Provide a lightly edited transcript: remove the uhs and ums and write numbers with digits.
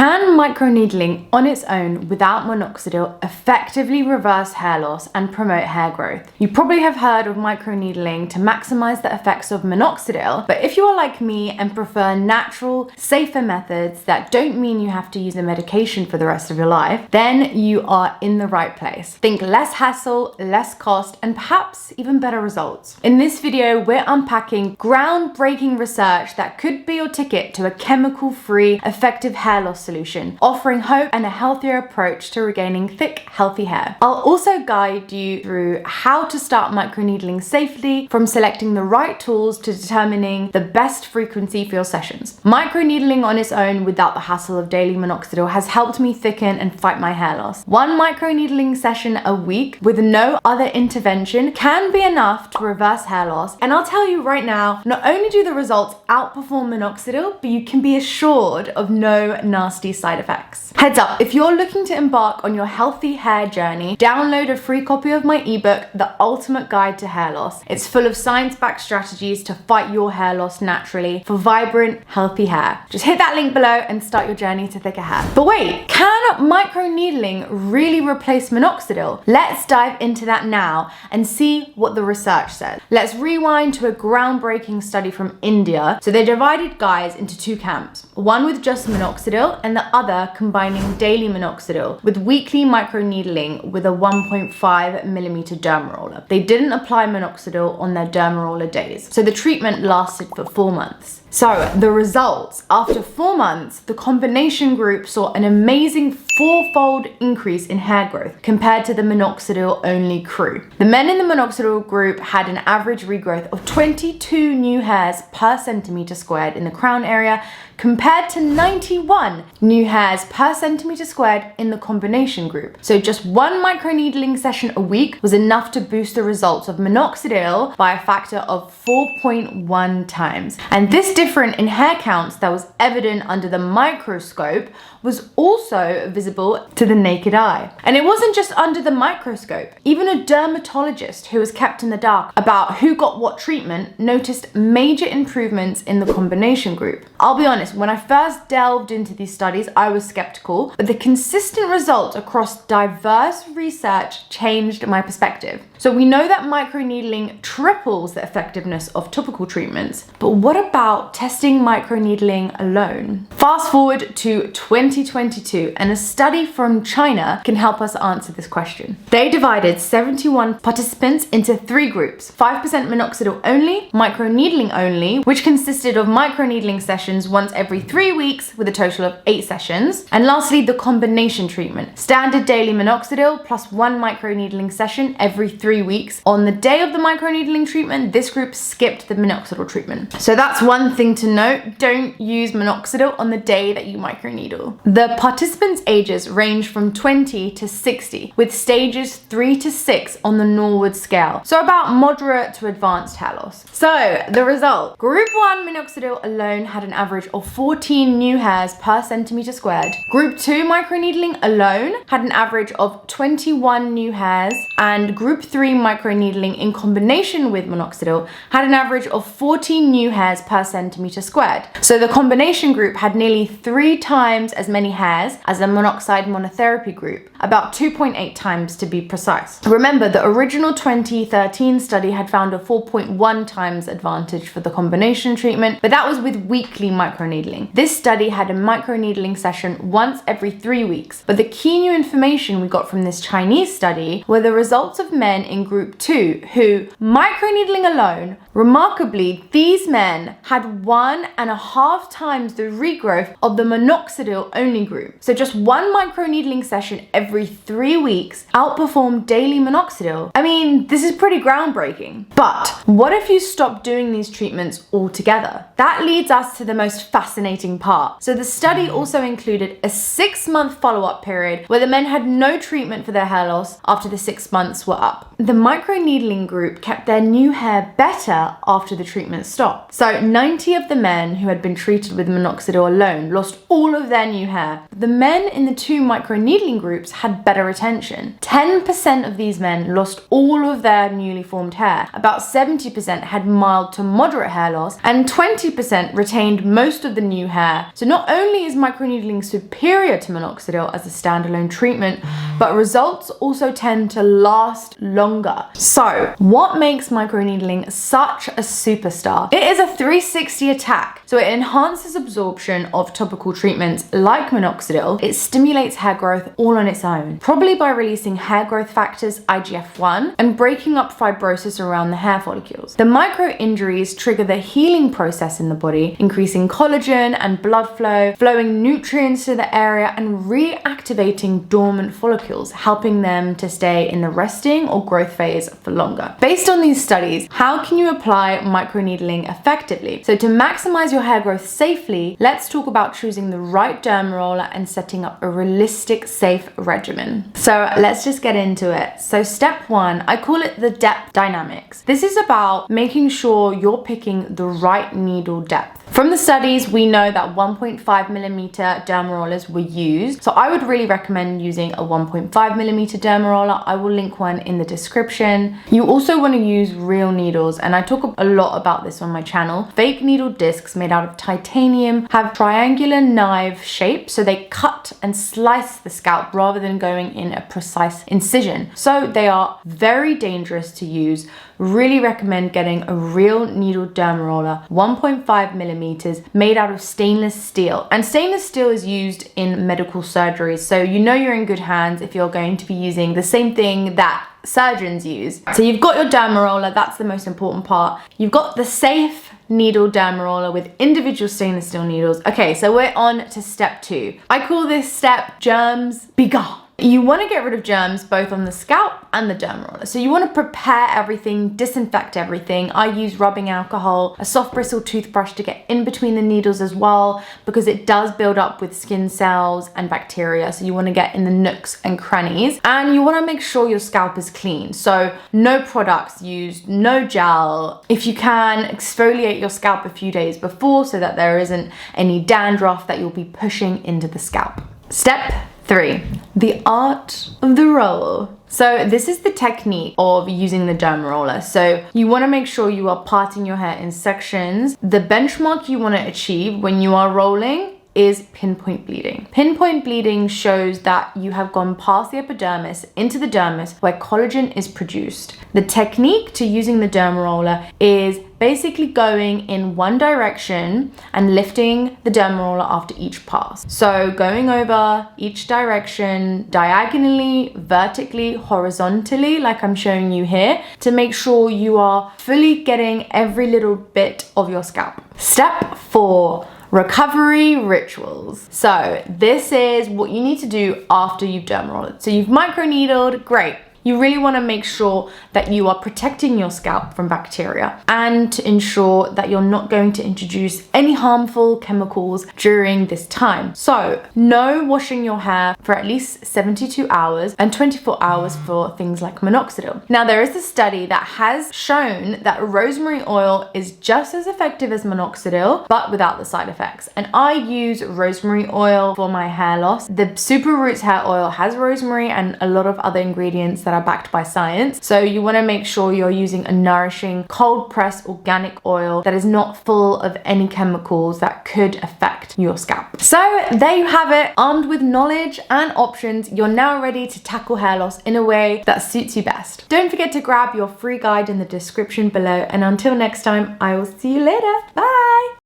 Can microneedling on its own without minoxidil effectively reverse hair loss and promote hair growth? You probably have heard of microneedling to maximize the effects of minoxidil, but if you are like me and prefer natural, safer methods that don't mean you have to use a medication for the rest of your life, then you are in the right place. Think less hassle, less cost, and perhaps even better results. In this video, we're unpacking groundbreaking research that could be your ticket to a chemical-free, effective hair loss solution, offering hope and a healthier approach to regaining thick, healthy hair. I'll also guide you through how to start microneedling safely, from selecting the right tools to determining the best frequency for your sessions. Microneedling on its own without the hassle of daily minoxidil has helped me thicken and fight my hair loss. One microneedling session a week with no other intervention can be enough to reverse hair loss, and I'll tell you right now, not only do the results outperform minoxidil, but you can be assured of no nasty side effects. Heads up, if you're looking to embark on your healthy hair journey, download a free copy of my ebook, The Ultimate Guide to Hair Loss. It's full of science-backed strategies to fight your hair loss naturally for vibrant, healthy hair. Just hit that link below and start your journey to thicker hair. But wait, can microneedling really replace minoxidil? Let's dive into that now and see what the research says. Let's rewind to a groundbreaking study from India. So they divided guys into two camps, one with just minoxidil and the other combining daily minoxidil with weekly microneedling with a 1.5mm derma roller. They didn't apply minoxidil on their derma roller days. So the treatment lasted for 4 months. So the results, after 4 months, the combination group saw an amazing 4-fold increase in hair growth compared to the minoxidil only crew. The men in the minoxidil group had an average regrowth of 22 new hairs per centimeter squared in the crown area, compared to 91 new hairs per centimeter squared in the combination group. So just one microneedling session a week was enough to boost the results of minoxidil by a factor of 4.1 times. And this difference in hair counts that was evident under the microscope was also visible to the naked eye. And it wasn't just under the microscope. Even a dermatologist who was kept in the dark about who got what treatment noticed major improvements in the combination group. I'll be honest, when I first delved into these studies, I was skeptical, but the consistent results across diverse research changed my perspective. So we know that microneedling triples the effectiveness of topical treatments, but what about testing microneedling alone? Fast forward to 2022, and a study from China can help us answer this question. They divided 71 participants into 3 groups: 5% minoxidil only, microneedling only, which consisted of microneedling sessions once every 3 weeks with a total of 8 sessions, and lastly the combination treatment, standard daily minoxidil plus 1 microneedling session every 3 weeks. On the day of the microneedling treatment, this group skipped the minoxidil treatment. So that's one thing to note: don't use minoxidil on the day that you microneedle. The participants' ages range from 20 to 60, with stages 3 to 6 on the Norwood scale, so about moderate to advanced hair loss. So the result: group 1 minoxidil alone had an average of 14 new hairs per centimeter squared. Group 2 microneedling alone had an average of 21 new hairs, and group 3 microneedling in combination with minoxidil had an average of 14 new hairs per centimeter squared. So the combination group had nearly 3 times as many hairs as the monoxide monotherapy group, about 2.8 times to be precise. Remember, the original 2013 study had found a 4.1 times advantage for the combination treatment, but that was with weekly microneedling. This study had a microneedling session once every 3 weeks, but the key new information we got from this Chinese study were the results of men in group 2 who, microneedling alone, remarkably, these men had 1.5 times the regrowth of the minoxidil only group. So just one microneedling session every 3 weeks outperformed daily minoxidil. I mean, this is pretty groundbreaking. But what if you stop doing these treatments altogether? That leads us to the most fascinating part. So the study also included a 6-month follow-up period where the men had no treatment for their hair loss after the 6 months were up. The microneedling group kept their new hair better after the treatment stopped. So 90 of the men who had been treated with minoxidil alone lost all of their new hair. The men in the 2 microneedling groups had better retention. 10% of these men lost all of their newly formed hair. About 70% had mild to moderate hair loss, and 20% retained most of of the new hair. So not only is microneedling superior to minoxidil as a standalone treatment, but results also tend to last longer. So what makes microneedling such a superstar? It is a 360 attack. So it enhances absorption of topical treatments like minoxidil. It stimulates hair growth all on its own, probably by releasing hair growth factors IGF-1 and breaking up fibrosis around the hair follicles. The micro injuries trigger the healing process in the body, increasing collagen and blood flow, flowing nutrients to the area and reactivating dormant follicles, helping them to stay in the resting or growth phase for longer. Based on these studies, how can you apply microneedling effectively? So to maximize your hair growth safely, let's talk about choosing the right derma roller and setting up a realistic, safe regimen. So let's just get into it. So step one, I call it the depth dynamics. This is about making sure you're picking the right needle depth. From the studies, we know that 1.5 millimeter derma rollers were used. So I would really recommend using a 1.5 millimeter derma roller. I will link one in the description. You also want to use real needles, and I talk a lot about this on my channel. Fake needle discs made out of titanium have triangular knife shape, so they cut and slice the scalp rather than going in a precise incision. So they are very dangerous to use. Really recommend getting a real needle derma roller, 1.5 millimeters, made out of stainless steel. And stainless steel is used in medical surgeries, so you know you're in good hands if you're going to be using the same thing that surgeons use. So you've got your derma roller, that's the most important part. You've got the safe needle derma roller with individual stainless steel needles. Okay, so we're on to step two. I call this step germs be gone. You want to get rid of germs both on the scalp and the derma roller. So you want to prepare everything, disinfect everything. I use rubbing alcohol, a soft bristle toothbrush to get in between the needles as well, because it does build up with skin cells and bacteria. So you want to get in the nooks and crannies, and you want to make sure your scalp is clean. So no products used, no gel. If you can, exfoliate your scalp a few days before so that there isn't any dandruff that you'll be pushing into the scalp. Step 3, the art of the roll. So this is the technique of using the derma roller. So you want to make sure you are parting your hair in sections. The benchmark you want to achieve when you are rolling is pinpoint bleeding. Pinpoint bleeding shows that you have gone past the epidermis into the dermis where collagen is produced. The technique to using the derma roller is basically going in one direction and lifting the derma roller after each pass. So going over each direction diagonally, vertically, horizontally, like I'm showing you here, to make sure you are fully getting every little bit of your scalp. Step 4, recovery rituals. So this is what you need to do after you've derma rolled. So you've microneedled, great. You really want to make sure that you are protecting your scalp from bacteria and to ensure that you're not going to introduce any harmful chemicals during this time. So no washing your hair for at least 72 hours and 24 hours for things like minoxidil. Now there is a study that has shown that rosemary oil is just as effective as minoxidil, but without the side effects. And I use rosemary oil for my hair loss. The Super Roots hair oil has rosemary and a lot of other ingredients that are backed by science. So you want to make sure you're using a nourishing cold pressed organic oil that is not full of any chemicals that could affect your scalp. So there you have it. Armed with knowledge and options, you're now ready to tackle hair loss in a way that suits you best. Don't forget to grab your free guide in the description below, and until next time, I will see you later. Bye.